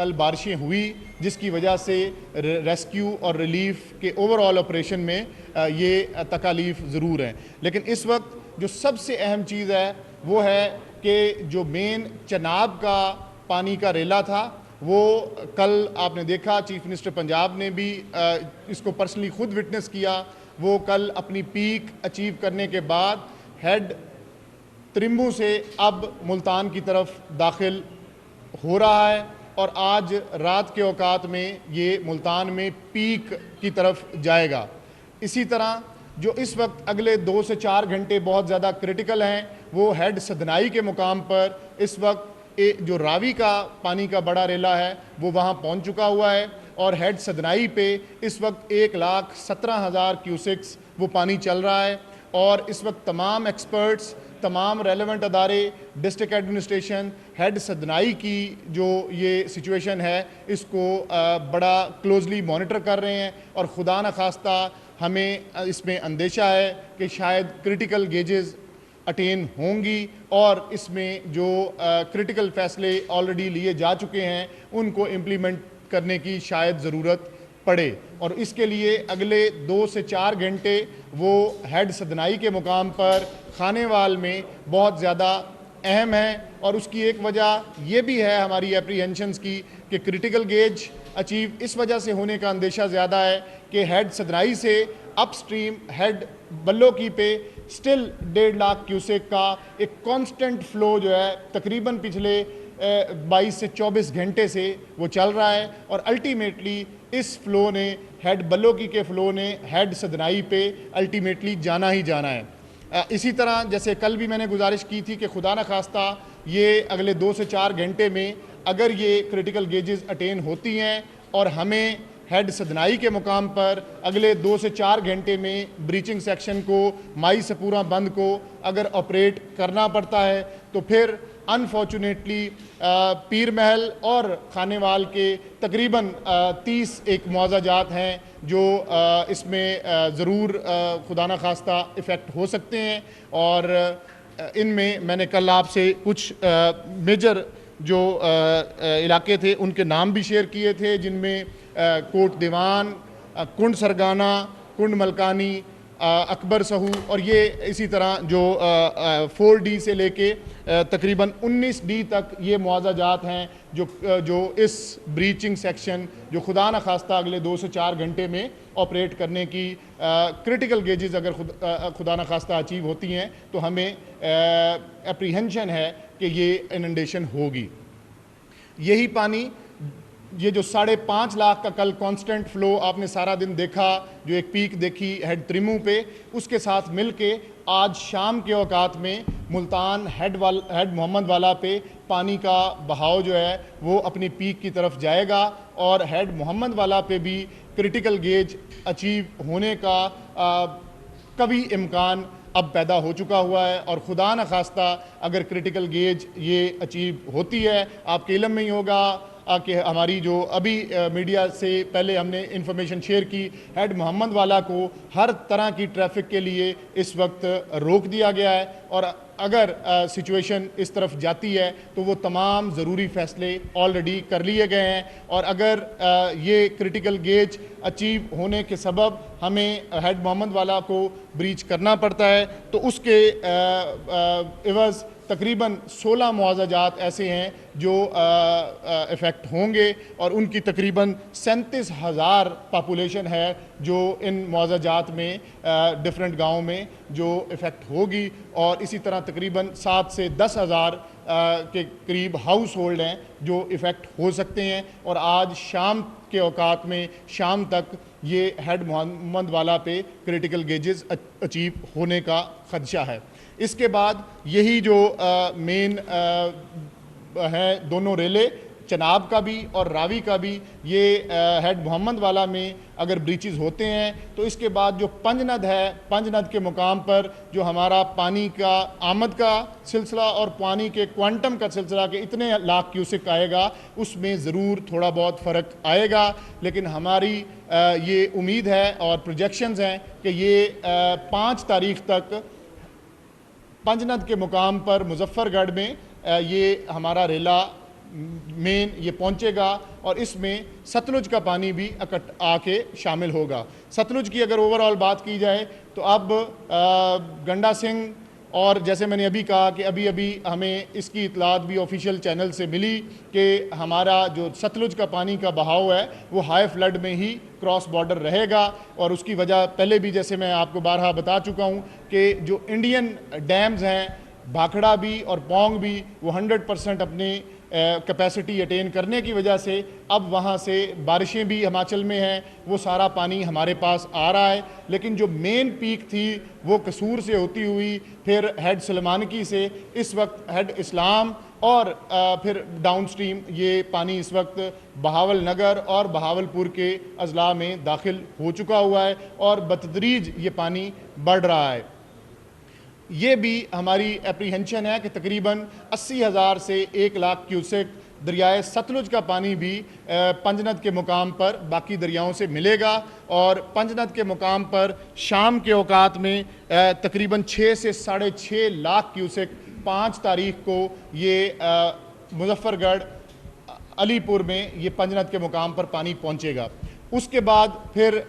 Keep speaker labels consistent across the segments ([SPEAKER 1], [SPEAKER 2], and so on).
[SPEAKER 1] कल बारिशें हुई, जिसकी वजह से रेस्क्यू और रिलीफ के ओवरऑल ऑपरेशन में ये तकालीफ ज़रूर हैं। लेकिन इस वक्त जो सबसे अहम चीज़ है वो है कि जो मेन चनाब का पानी का रेला था, वो कल आपने देखा चीफ मिनिस्टर पंजाब ने भी इसको पर्सनली खुद विटनेस किया। वो कल अपनी पीक अचीव करने के बाद हेड त्रिम्बू से अब मुल्तान की तरफ दाखिल हो रहा है और आज रात के औकात में ये मुल्तान में पीक की तरफ जाएगा। इसी तरह जो इस वक्त अगले 2 से 4 घंटे बहुत ज़्यादा क्रिटिकल हैं, वो हेड सदनाई के मुकाम पर इस वक्त जो रावी का पानी का बड़ा रेला है वो वहाँ पहुँच चुका हुआ है और हेड सदनाई पे इस वक्त 1,17,000 क्यूसिक्स वो पानी चल रहा है। और इस वक्त तमाम एक्सपर्ट्स, तमाम रेलेवेंट अदारे, डिस्ट्रिक्ट एडमिनिस्ट्रेशन, हेड सदनाई की जो ये सिचुएशन है इसको बड़ा क्लोजली मॉनिटर कर रहे हैं और खुदा न खास्ता हमें इसमें अंदेशा है कि शायद क्रिटिकल गेजेस अटेन होंगी और इसमें जो क्रिटिकल फैसले ऑलरेडी लिए जा चुके हैं उनको इम्प्लीमेंट करने की शायद ज़रूरत पड़े। और इसके लिए अगले 2 से 4 घंटे वो हेड सदनाई के मुकाम पर खानेवाल में बहुत ज़्यादा अहम है। और उसकी एक वजह ये भी है हमारी एप्रीहेंशंस की कि क्रिटिकल गेज अचीव इस वजह से होने का अंदेशा ज़्यादा है कि हेड सदनाई से अपस्ट्रीम हेड बल्लोकी पे स्टिल 1.5 लाख क्यूसेक का एक कांस्टेंट फ़्लो जो है तकरीबन पिछले 22 से 24 घंटे से वो चल रहा है और अल्टीमेटली इस फ़्लो ने हेड बल्लोकी के फ़्लो ने हेड सदनाई पे अल्टीमेटली जाना ही जाना है। इसी तरह जैसे कल भी मैंने गुजारिश की थी कि खुदा न खास्ता ये अगले 2 से 4 घंटे में अगर ये क्रिटिकल गेजेस अटेन होती हैं और हमें हेड सदनाई के मुकाम पर अगले 2 से 4 घंटे में ब्रीचिंग सेक्शन को माई सपूरा बंद को अगर ऑपरेट करना पड़ता है तो फिर अनफॉर्चुनेटली पीर महल और खानेवाल के तकरीबन 30 एक मुआवजा जात हैं जो इसमें ज़रूर खुदा न खास्ता इफ़ेक्ट हो सकते हैं। और इनमें मैंने कल आपसे कुछ मेजर जो इलाके थे उनके नाम भी शेयर किए थे, जिनमें कोट दीवान, कुंड सरगाना, कुंड मलकानी, अकबर सहू और ये इसी तरह जो 4D से लेके तकरीबन 19D तक ये मुआवजा जात हैं जो इस ब्रीचिंग सेक्शन जो खुदा न खास्ता अगले 2 से 4 घंटे में ऑपरेट करने की क्रिटिकल गेजेस अगर खुदा न खास्ता अचीव होती हैं तो हमें एप्रीहेंशन है कि ये इनंडेशन होगी। यही पानी ये जो 5.5 लाख का कल कांस्टेंट फ़्लो आपने सारा दिन देखा, जो एक पीक देखी हेड त्रिमू पे, उसके साथ मिल के आज शाम के औकात में मुल्तान हेड मोहम्मद वाला पे पानी का बहाव जो है वो अपनी पीक की तरफ जाएगा और हेड मोहम्मद वाला पे भी क्रिटिकल गेज अचीव होने का कभी इम्कान अब पैदा हो चुका हुआ है। और खुदा न खास्ता अगर क्रिटिकल गेज ये अचीव होती है, आपके इल्म में ही होगा कि हमारी जो अभी मीडिया से पहले हमने इंफॉर्मेशन शेयर की, हेड मोहम्मद वाला को हर तरह की ट्रैफिक के लिए इस वक्त रोक दिया गया है और अगर सिचुएशन इस तरफ जाती है तो वो तमाम ज़रूरी फ़ैसले ऑलरेडी कर लिए गए हैं। और अगर ये क्रिटिकल गेज अचीव होने के सबब हमें हेड मोहम्मद वाला को ब्रीच करना पड़ता है तो उसके इवज़ तकरीबन 16 मुआवजा जात ऐसे हैं जो इफ़ेक्ट होंगे और उनकी तकरीबन 37,000 पॉपुलेशन है जो इन मुआवजा जात में डिफरेंट गाँव में जो इफ़ेक्ट होगी। और इसी तरह तकरीबन 7 से 10,000 के करीब हाउस होल्ड हैं जो इफ़ेक्ट हो सकते हैं। और आज शाम के औकात में शाम तक ये हेड मोहम्मद वाला पे क्रिटिकल गेजेस अचीव होने का खदशा है। इसके बाद यही जो मेन है दोनों रेले, चनाब का भी और रावी का भी, ये हेड मोहम्मद वाला में अगर ब्रीचेस होते हैं तो इसके बाद जो पंजनद है, पंजनद के मुकाम पर जो हमारा पानी का आमद का सिलसिला और पानी के क्वांटम का सिलसिला के इतने लाख क्यूसिक आएगा, उसमें ज़रूर थोड़ा बहुत फ़र्क आएगा। लेकिन हमारी ये उम्मीद है और प्रोजेक्शंस हैं कि ये 5 तारीख़ तक पंजनद के मुकाम पर मुजफ्फरगढ़ में ये हमारा रेला मेन ये पहुंचेगा और इसमें सतलुज का पानी भी आके शामिल होगा। सतलुज की अगर ओवरऑल बात की जाए तो अब गंडा सिंह और जैसे मैंने अभी कहा कि अभी अभी हमें इसकी इतलात भी ऑफिशियल चैनल से मिली कि हमारा जो सतलुज का पानी का बहाव है वो हाई फ्लड में ही क्रॉस बॉर्डर रहेगा। और उसकी वजह पहले भी जैसे मैं आपको बारहा बता चुका हूँ कि जो इंडियन डैम्स हैं भाखड़ा भी और पौंग भी वो 100% अपने कैपेसिटी अटेन करने की वजह से अब वहाँ से बारिशें भी हिमाचल में हैं, वो सारा पानी हमारे पास आ रहा है। लेकिन जो मेन पीक थी वो कसूर से होती हुई फिर हेड सलमानकी से इस वक्त हेड इस्लाम और फिर डाउन स्ट्रीम ये पानी इस वक्त बहावल नगर और बहावलपुर के अजला में दाखिल हो चुका हुआ है और बतदरीज ये पानी बढ़ रहा है। ये भी हमारी एप्रीहेंशन है कि तकरीबन 80,000 से 1 लाख क्यूसेक दरियाए सतलुज का पानी भी पंजनद के मुकाम पर बाकी दरियाओं से मिलेगा और पंजनद के मुकाम पर शाम के औकात में तकरीबन 6 से 6.5 लाख क्यूसेक 5 तारीख को ये मुजफ्फरगढ़ अलीपुर में ये पंजनद के मुकाम पर पानी पहुंचेगा। उसके बाद फिर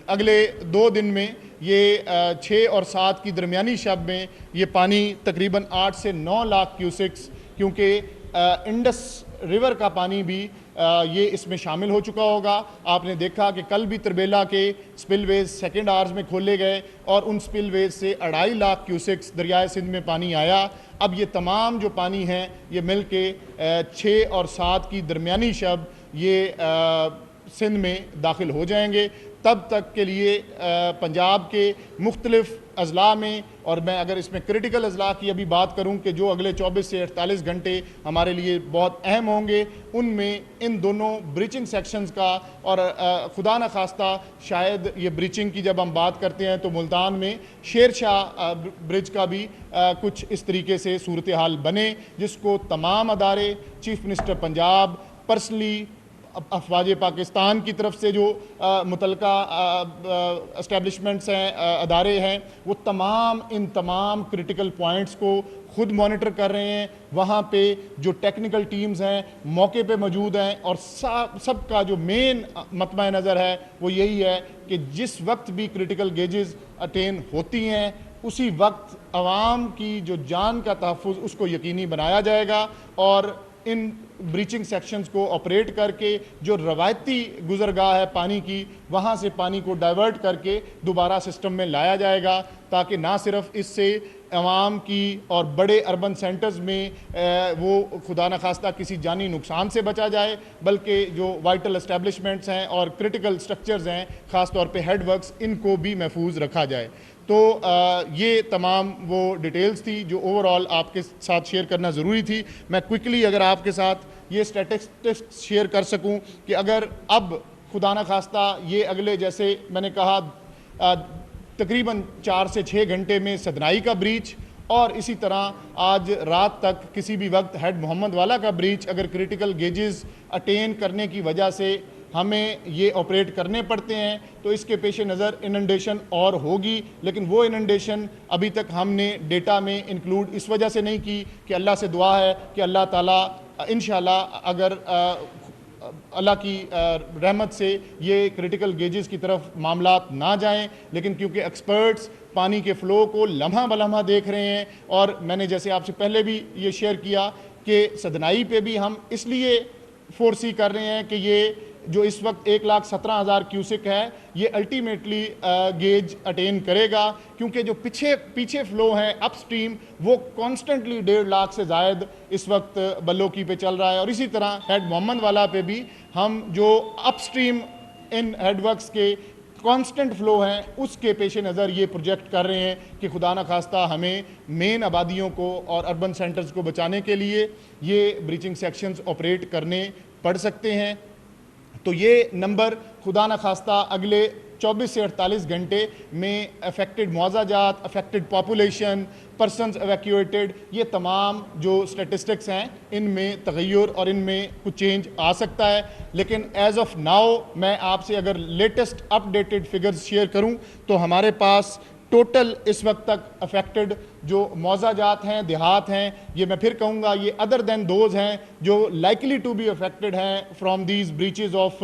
[SPEAKER 1] अगले 2 दिन में ये 6 और 7 की दरमियानी शब में ये पानी तकरीबन 8 से 9 लाख क्यूसेक्स, क्योंकि इंडस रिवर का पानी भी ये इसमें शामिल हो चुका होगा। आपने देखा कि कल भी तरबेला के स्पिलवेज सेकेंड आवर्स में खोले गए और उन स्पिलवेज से 2.5 लाख क्यूसेक्स दरियाए सिंध में पानी आया। अब ये तमाम जो पानी हैं ये मिल के 6 और 7 की दरमियानी शब ये सिंध में दाखिल हो जाएंगे। तब तक के लिए पंजाब के मुख्तलिफ अजला में, और मैं अगर इसमें क्रिटिकल अजला की अभी बात करूं कि जो अगले 24 से 48 घंटे हमारे लिए बहुत अहम होंगे, उनमें इन दोनों ब्रीचिंग सेक्शंस का और खुदा न खास्ता शायद ये ब्रीचिंग की जब हम बात करते हैं तो मुल्तान में शेर शाह ब्रिज का भी कुछ इस तरीके से सूरत हाल बने, जिसको तमाम अदारे, चीफ मिनिस्टर पंजाब पर्सनली, अफवाज पाकिस्तान की तरफ से जो मुतलका एस्टेब्लिशमेंट्स हैं, अदारे हैं, वो इन तमाम क्रिटिकल पॉइंट्स को खुद मॉनिटर कर रहे हैं। वहाँ पे जो टेक्निकल टीम्स हैं मौके पे मौजूद हैं और सबका जो मेन मतमा नज़र है वो यही है कि जिस वक्त भी क्रिटिकल गेजेस अटेन होती हैं उसी वक्त आवाम की जो जान का तहफ़्फ़ुज़ उसको यकीनी बनाया जाएगा और इन ब्रीचिंग सेक्शंस को ऑपरेट करके जो रवायती गुजरगाह है पानी की, वहाँ से पानी को डाइवर्ट करके दोबारा सिस्टम में लाया जाएगा, ताकि ना सिर्फ इससे आवाम की और बड़े अर्बन सेंटर्स में वो खुदा न खास्ता किसी जानी नुकसान से बचा जाए, बल्कि जो वाइटल एस्टेब्लिशमेंट्स हैं और क्रिटिकल स्ट्रक्चर्स हैं, ख़ास तौर पे हेडवर्क्स, इनको भी महफूज रखा जाए। तो ये तमाम वो डिटेल्स थी जो ओवरऑल आपके साथ शेयर करना ज़रूरी थी। मैं क्विकली अगर आपके साथ ये स्टैटिस्टिक्स शेयर कर सकूं कि अगर अब खुदा न खास्ता ये अगले, जैसे मैंने कहा, तकरीबन 4 से 6 घंटे में सदनाई का ब्रीच और इसी तरह आज रात तक किसी भी वक्त हेड मोहम्मद वाला का ब्रीच अगर क्रिटिकल गेजेस अटेन करने की वजह से हमें ये ऑपरेट करने पड़ते हैं तो इसके पेश नज़र इनंडेशन और होगी, लेकिन वो इनंडेशन अभी तक हमने डेटा में इंक्लूड इस वजह से नहीं की कि अल्लाह से दुआ है कि अल्लाह ताला इंशाल्लाह अगर अल्लाह की रहमत से ये क्रिटिकल गेजेस की तरफ मामलात ना जाएं, लेकिन क्योंकि एक्सपर्ट्स पानी के फ़्लो को लम्हा बलम्हा देख रहे हैं और मैंने जैसे आपसे पहले भी ये शेयर किया कि सदनाई पे भी हम इसलिए फोर्सी कर रहे हैं कि ये जो इस वक्त 1,17,000 क्यूसिक है ये अल्टीमेटली गेज अटेन करेगा, क्योंकि जो पीछे फ़्लो हैं अपस्ट्रीम वो कॉन्स्टेंटली 1.5 लाख से ज़ायद इस वक्त बल्लोकी पे चल रहा है। और इसी तरह हेड मोहम्मद वाला पे भी हम जो अपस्ट्रीम इन हेडवर्क्स के कांस्टेंट फ़्लो हैं उसके पेश नज़र ये प्रोजेक्ट कर रहे हैं कि खुदा न खास्ता हमें मेन आबादियों को और अर्बन सेंटर्स को बचाने के लिए ये ब्रीचिंग सेक्शंस ऑपरेट करने पड़ सकते हैं। तो ये नंबर खुदा न खास्ता अगले 24 से 48 घंटे में affected मुआवजात, affected population, persons evacuated, ये तमाम जो स्टेटिस्टिक्स हैं इनमें तगय्युर और इनमें कुछ चेंज आ सकता है। लेकिन एज़ ऑफ नाउ मैं आपसे अगर लेटेस्ट अपडेटेड फिगर्स शेयर करूं तो हमारे पास टोटल इस वक्त तक अफेक्टेड जो मौजा जात हैं, देहात हैं, ये मैं फिर कहूँगा ये अदर दैन दोज हैं जो लाइकली टू बी अफेक्टेड हैं फ्राम दीज ब्रीचेज ऑफ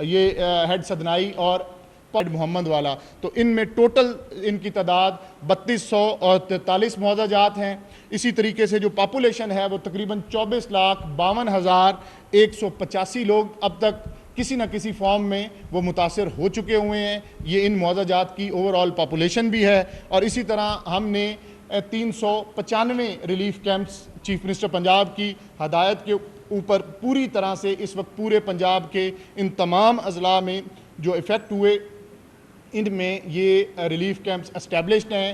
[SPEAKER 1] ये हेड सदनाई और मोहम्मद वाला। तो इनमें टोटल इनकी तादाद 3200 और 43 मौजा जात हैं। इसी तरीके से जो पॉपुलेशन है वो तकरीबन 24,52,185 लोग अब तक किसी न किसी फॉर्म में वो मुतासर हो चुके हुए हैं। ये इन मौजाजात की ओवरऑल पॉपुलेशन भी है। और इसी तरह हमने 395 relief camps chief minister Punjab की हदायत के ऊपर पूरी तरह से इस वक्त पूरे पंजाब के इन तमाम अजला में जो इफ़ेक्ट हुए इनमें ये रिलीफ कैंप्स एस्टेब्लिश्ड हैं।